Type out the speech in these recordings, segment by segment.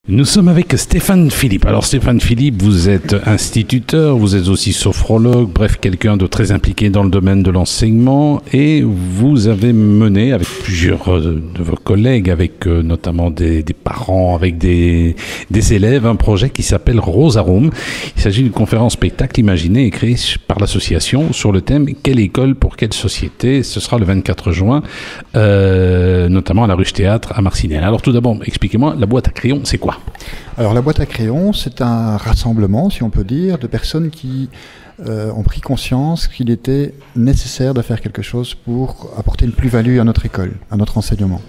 Nous sommes avec Stéphane Philippe. Alors Stéphane Philippe, vous êtes instituteur, vous êtes aussi sophrologue, bref, quelqu'un de très impliqué dans le domaine de l'enseignement et vous avez mené avec plusieurs de vos collègues, avec notamment des parents, avec des élèves, un projet qui s'appelle Rosa Room. Il s'agit d'une conférence spectacle imaginée et créée par l'association sur le thème « Quelle école pour quelle société ?» Ce sera le 24 juin, notamment à la Ruche Théâtre à Marcinelle. Alors tout d'abord, expliquez-moi, la boîte à crayons, c'est quoi ? Alors la boîte à crayons, c'est un rassemblement, si on peut dire, de personnes qui ont pris conscience qu'il était nécessaire de faire quelque chose pour apporter une plus-value à notre école, à notre enseignement.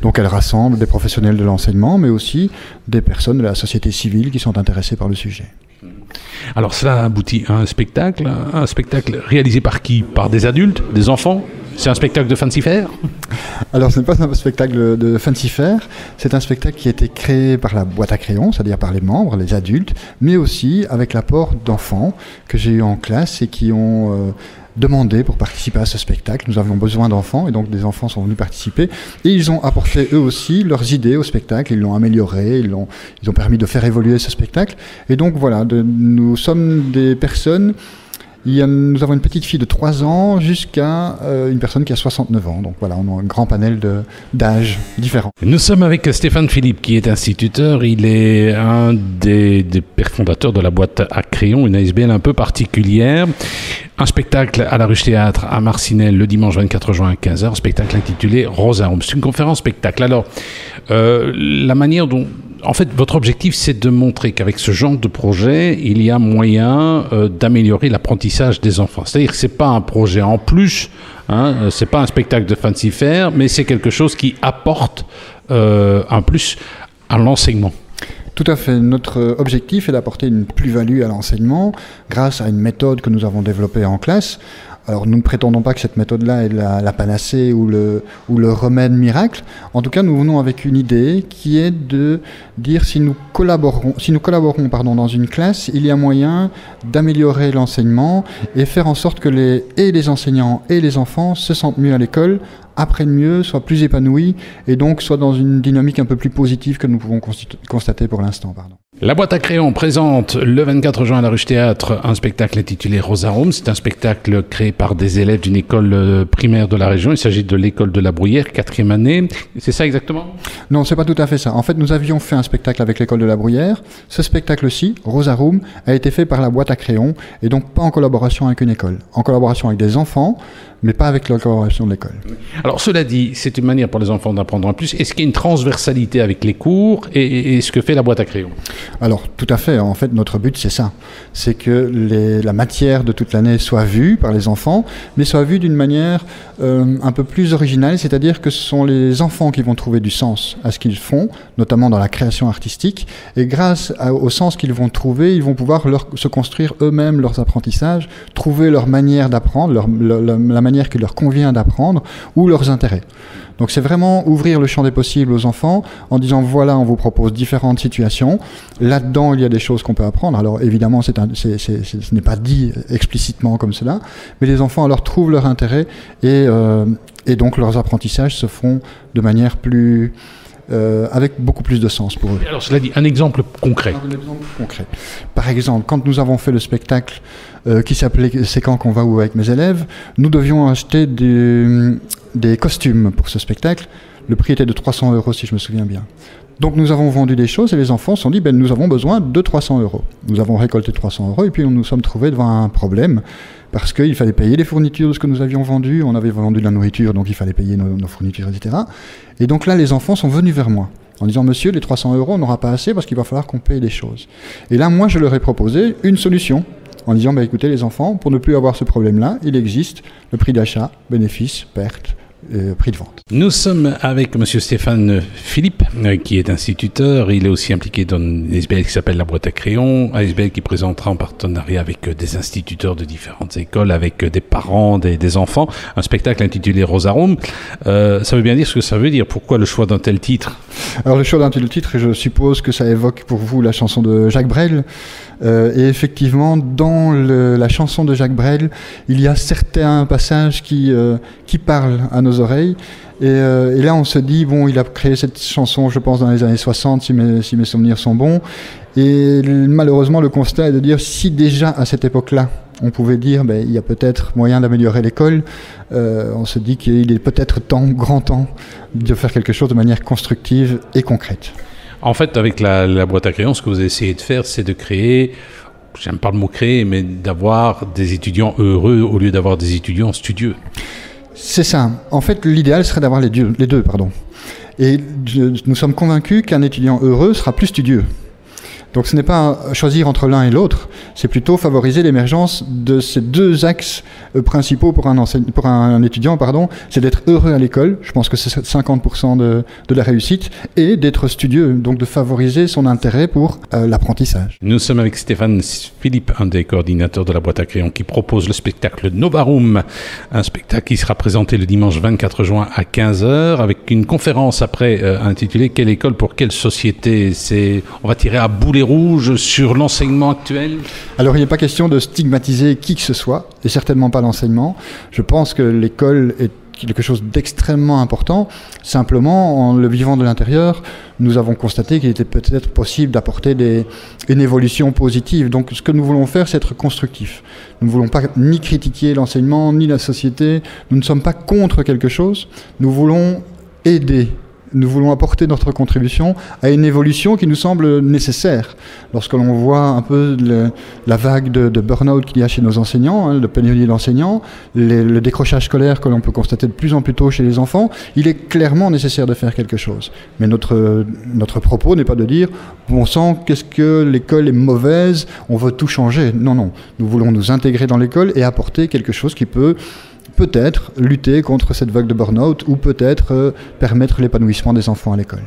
Donc elle rassemble des professionnels de l'enseignement, mais aussi des personnes de la société civile qui sont intéressées par le sujet. Alors cela aboutit à un spectacle réalisé par qui ? Par des adultes, des enfants ? C'est un spectacle de Fancy Fair ? Alors ce n'est pas un spectacle de Fancy Fair, c'est un spectacle qui a été créé par la boîte à crayons, c'est-à-dire par les membres, les adultes, mais aussi avec l'apport d'enfants que j'ai eu en classe et qui ont demandé pour participer à ce spectacle. Nous avions besoin d'enfants et donc des enfants sont venus participer et ils ont apporté eux aussi leurs idées au spectacle, ils l'ont amélioré, ils ont permis de faire évoluer ce spectacle. Et donc voilà, nous sommes des personnes. Nous avons une petite fille de 3 ans jusqu'à une personne qui a 69 ans. Donc voilà, on a un grand panel d'âges différents. Nous sommes avec Stéphane Philippe qui est instituteur. Il est un des pères fondateurs de la boîte à crayons, une ASBL un peu particulière. Un spectacle à la Ruche Théâtre à Marcinelle le dimanche 24 juin à 15h, un spectacle intitulé Rosa Room. C'est une conférence spectacle. Alors, la manière dont... En fait, votre objectif, c'est de montrer qu'avec ce genre de projet, il y a moyen d'améliorer l'apprentissage des enfants. C'est-à-dire que ce n'est pas un projet en plus, ce n'est pas un spectacle de Fancy Fair, mais c'est quelque chose qui apporte un plus à l'enseignement. Tout à fait. Notre objectif est d'apporter une plus-value à l'enseignement grâce à une méthode que nous avons développée en classe. Alors nous ne prétendons pas que cette méthode-là est la panacée ou le remède miracle. En tout cas, nous venons avec une idée qui est de dire si nous collaborons dans une classe, il y a moyen d'améliorer l'enseignement et faire en sorte que les enseignants et les enfants se sentent mieux à l'école, apprennent mieux, soient plus épanouis et donc soient dans une dynamique un peu plus positive que nous pouvons constater pour l'instant. La boîte à crayons présente le 24 juin à la Ruche Théâtre un spectacle intitulé Rosa Room. C'est un spectacle créé par des élèves d'une école primaire de la région. Il s'agit de l'école de la Bruyère, 4e année. C'est ça exactement ? Non, c'est pas tout à fait ça. En fait, nous avions fait un spectacle avec l'école de la Bruyère. Ce spectacle-ci, Rosa Room, a été fait par la boîte à crayons et donc pas en collaboration avec une école. En collaboration avec des enfants, mais pas avec la collaboration de l'école. Alors cela dit, c'est une manière pour les enfants d'apprendre en plus. Est-ce qu'il y a une transversalité avec les cours et ce que fait la boîte à crayons ? Alors tout à fait, en fait notre but c'est ça, c'est que la matière de toute l'année soit vue par les enfants, mais soit vue d'une manière un peu plus originale, c'est-à-dire que ce sont les enfants qui vont trouver du sens à ce qu'ils font, notamment dans la création artistique, et grâce au sens qu'ils vont trouver, ils vont pouvoir se construire eux-mêmes leurs apprentissages, trouver leur manière d'apprendre, la manière qui leur convient d'apprendre, ou leurs intérêts. Donc c'est vraiment ouvrir le champ des possibles aux enfants en disant voilà, on vous propose différentes situations. Là-dedans, il y a des choses qu'on peut apprendre. Alors évidemment, ce n'est pas dit explicitement comme cela, mais les enfants alors trouvent leur intérêt et donc leurs apprentissages se font de manière plus... avec beaucoup plus de sens pour eux. Alors cela dit, un exemple concret. Par exemple, quand nous avons fait le spectacle qui s'appelait « C'est quand qu'on va où avec mes élèves », nous devions acheter des costumes pour ce spectacle. Le prix était de 300 € si je me souviens bien. Donc nous avons vendu des choses et les enfants se sont dit nous avons besoin de 300 €. Nous avons récolté 300 € et puis nous nous sommes trouvés devant un problème parce qu'il fallait payer les fournitures de ce que nous avions vendu. On avait vendu de la nourriture, donc il fallait payer nos fournitures, etc. Et donc là, les enfants sont venus vers moi en disant « Monsieur, les 300 €, on n'aura pas assez parce qu'il va falloir qu'on paye les choses. » Et là, moi, je leur ai proposé une solution en disant écoutez les enfants, pour ne plus avoir ce problème-là, il existe le prix d'achat, bénéfice, perte, prix de vente. Nous sommes avec M. Stéphane Philippe, qui est instituteur. Il est aussi impliqué dans une ASBL qui s'appelle la boîte à crayons, ASBL qui présentera en partenariat avec des instituteurs de différentes écoles, avec des parents, des enfants, un spectacle intitulé Rosa Room. Ça veut bien dire ce que ça veut dire. Pourquoi le choix d'un tel titre ? Alors le choix d'un tel titre, je suppose que ça évoque pour vous la chanson de Jacques Brel. Et effectivement, dans la chanson de Jacques Brel, il y a certains passages qui parlent à nos nos oreilles. Et là, on se dit, bon, il a créé cette chanson, je pense, dans les années 60, si mes souvenirs sont bons. Et malheureusement, le constat est de dire, si déjà à cette époque-là, on pouvait dire, il y a peut-être moyen d'améliorer l'école, on se dit qu'il est peut-être grand temps de faire quelque chose de manière constructive et concrète. En fait, avec la boîte à crayons, ce que vous essayez de faire, c'est de créer, j'aime pas le mot créer, mais d'avoir des étudiants heureux au lieu d'avoir des étudiants studieux. C'est ça. En fait, l'idéal serait d'avoir les deux. Et nous sommes convaincus qu'un étudiant heureux sera plus studieux. Donc ce n'est pas choisir entre l'un et l'autre, c'est plutôt favoriser l'émergence de ces deux axes principaux pour un étudiant, c'est d'être heureux à l'école, je pense que c'est 50% de la réussite, et d'être studieux, donc de favoriser son intérêt pour l'apprentissage. Nous sommes avec Stéphane Philippe, un des coordinateurs de la boîte à crayons, qui propose le spectacle Novarum, un spectacle qui sera présenté le dimanche 24 juin à 15h, avec une conférence après intitulée « Quelle école pour quelle société ?» On va tirer à boulet rouge sur l'enseignement actuel? Alors il n'est pas question de stigmatiser qui que ce soit, et certainement pas l'enseignement. Je pense que l'école est quelque chose d'extrêmement important. Simplement, en le vivant de l'intérieur, nous avons constaté qu'il était peut-être possible d'apporter une évolution positive. Donc ce que nous voulons faire, c'est être constructif. Nous ne voulons pas ni critiquer l'enseignement, ni la société. Nous ne sommes pas contre quelque chose. Nous voulons aider. Nous voulons apporter notre contribution à une évolution qui nous semble nécessaire. Lorsque l'on voit un peu la vague de burn-out qu'il y a chez nos enseignants, le pénurie d'enseignants, le décrochage scolaire que l'on peut constater de plus en plus tôt chez les enfants, il est clairement nécessaire de faire quelque chose. Mais notre propos n'est pas de dire « bon sang, qu'est-ce que l'école est mauvaise, on veut tout changer ». Non. Nous voulons nous intégrer dans l'école et apporter quelque chose qui peut-être lutter contre cette vague de burn-out ou peut-être permettre l'épanouissement des enfants à l'école.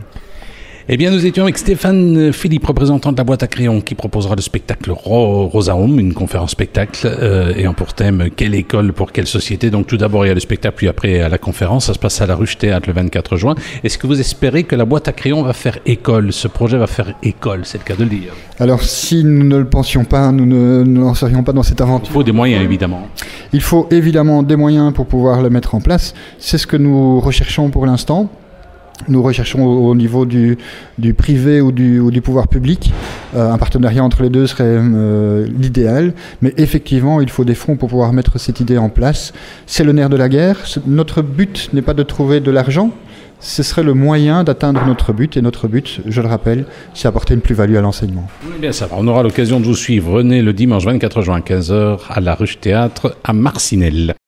Eh bien, nous étions avec Stéphane Philippe, représentant de la boîte à crayons, qui proposera le spectacle Rosarum, une conférence spectacle, ayant pour thème « Quelle école pour quelle société ?» Donc tout d'abord, il y a le spectacle, puis après, à la conférence. Ça se passe à la Ruche Théâtre le 24 juin. Est-ce que vous espérez que la boîte à crayons va faire école? Ce projet va faire école, c'est le cas de le dire. Alors, si nous ne le pensions pas, nous n'en serions pas dans cette aventure. Il faut des moyens, évidemment. Il faut évidemment des moyens pour pouvoir le mettre en place. C'est ce que nous recherchons pour l'instant. Nous recherchons au niveau du privé ou du pouvoir public. Un partenariat entre les deux serait l'idéal. Mais effectivement, il faut des fonds pour pouvoir mettre cette idée en place. C'est le nerf de la guerre. Notre but n'est pas de trouver de l'argent. Ce serait le moyen d'atteindre notre but. Et notre but, je le rappelle, c'est apporter une plus-value à l'enseignement. Bien, ça va. On aura l'occasion de vous suivre. Venez le dimanche 24 juin à 15h à la Ruche Théâtre à Marcinelle.